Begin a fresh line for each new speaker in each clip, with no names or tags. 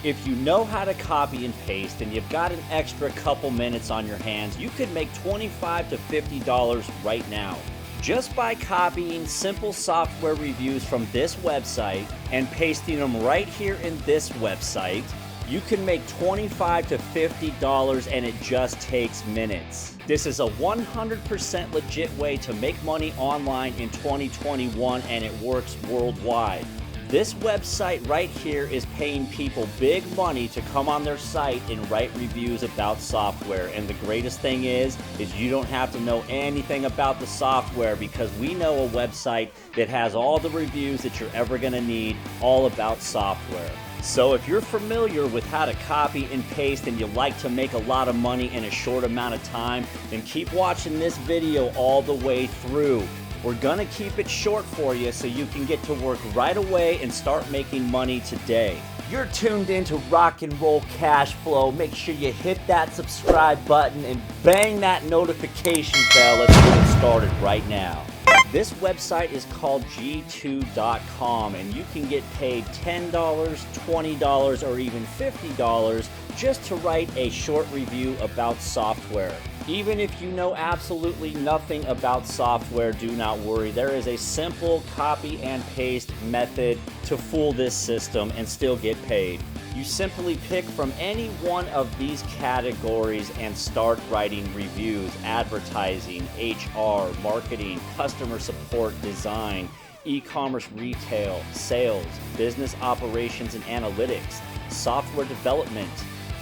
If you know how to copy and paste and you've got an extra couple minutes on your hands, you could make $25 to $50 right now. Just by copying simple software reviews from this website and pasting them right here in this website, you can make $25 to $50 and it just takes minutes. This is a 100% legit way to make money online in 2021 and it works worldwide. This website right here is paying people big money to come on their site and write reviews about software. And the greatest thing is you don't have to know anything about the software because we know a website that has all the reviews that you're ever going to need all about software. So if you're familiar with how to copy and paste and you like to make a lot of money in a short amount of time, then keep watching this video all the way through. We're gonna keep it short for you so you can get to work right away and start making money today. You're tuned into Rock and Roll Cash Flow. Make sure you hit that subscribe button and bang that notification bell. Let's get it started right now. This website is called G2.com and you can get paid $10, $20, or even $50 just to write a short review about software. Even if you know absolutely nothing about software, do not worry. There is a simple copy and paste method to fool this system and still get paid. You simply pick from any one of these categories and start writing reviews: advertising, HR, marketing, customer support, design, e-commerce, retail, sales, business operations and analytics, software development,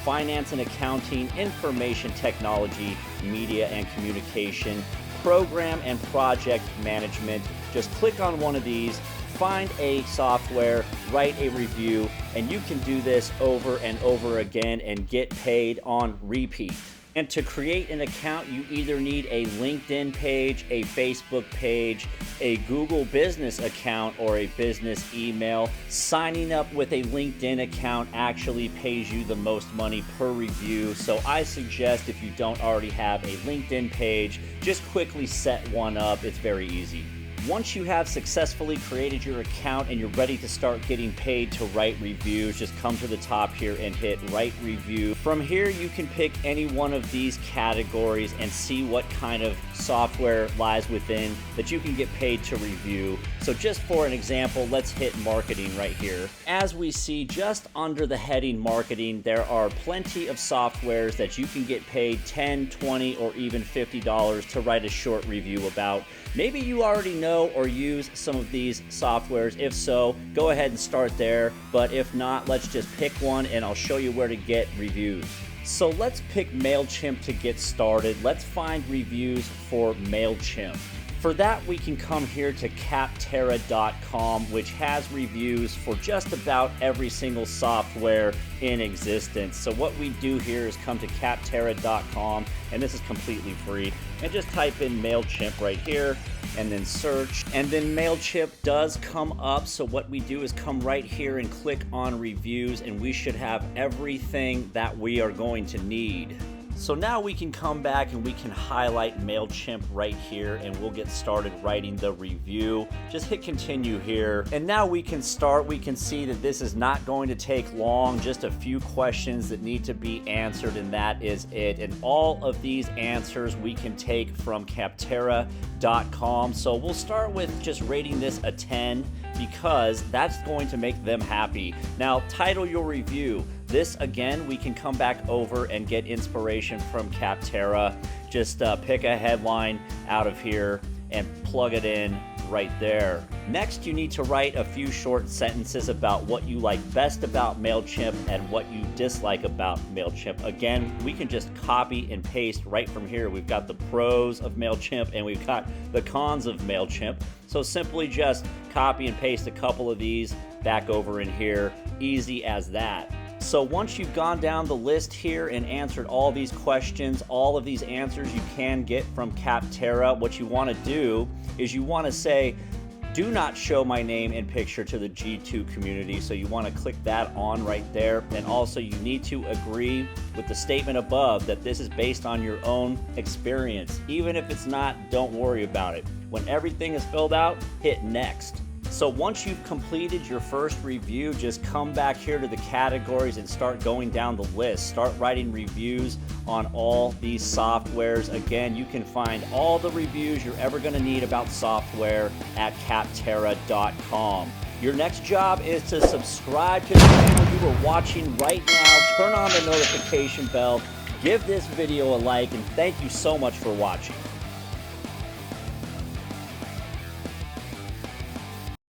finance and accounting, information technology, media and communication, program and project management. Just click on one of these, find a software, write a review, and you can do this over and over again and get paid on repeat. And to create an account, you either need a LinkedIn page, a Facebook page, a Google business account, or a business email. Signing up with a LinkedIn account actually pays you the most money per review. So I suggest if you don't already have a LinkedIn page, just quickly set one up. It's very easy. Once you have successfully created your account and you're ready to start getting paid to write reviews, just come to the top here and hit write review. From here, you can pick any one of these categories and see what kind of software lies within that you can get paid to review. So just for an example, let's hit marketing right here. As we see just under the heading marketing, there are plenty of softwares that you can get paid $10, $20, or even $50 to write a short review about. Maybe you already know or use some of these softwares. If so, go ahead and start there. But if not, let's just pick one and I'll show you where to get reviews. So let's pick MailChimp to get started. Let's find reviews for MailChimp. For that, we can come here to Capterra.com, which has reviews for just about every single software in existence. So what we do here is come to Capterra.com, and this is completely free, and just type in MailChimp right here, and then search, and then MailChimp does come up. So what we do is come right here and click on reviews, and we should have everything that we are going to need. So now we can come back and we can highlight MailChimp right here and we'll get started writing the review. Just hit continue here. And now we can start. We can see that this is not going to take long, just a few questions that need to be answered, and that is it. And all of these answers we can take from Capterra.com. So we'll start with just rating this a 10 because that's going to make them happy. Now, title your review. This, again, we can come back over and get inspiration from Capterra. Just pick a headline out of here and plug it in right there. Next, you need to write a few short sentences about what you like best about MailChimp and what you dislike about MailChimp. Again, we can just copy and paste right from here. We've got the pros of MailChimp and we've got the cons of MailChimp. So simply just copy and paste a couple of these back over in here. Easy as that. So once you've gone down the list here and answered all these questions, all of these answers you can get from Capterra, what you want to do is you want to say, do not show my name and picture to the G2 community. So you want to click that on right there. And also you need to agree with the statement above that this is based on your own experience. Even if it's not, don't worry about it. When everything is filled out, hit next. So once you've completed your first review, just come back here to the categories and start going down the list. Start writing reviews on all these softwares. Again, you can find all the reviews you're ever going to need about software at Capterra.com. Your next job is to subscribe to the channel you are watching right now. Turn on the notification bell. Give this video a like, and thank you so much for watching.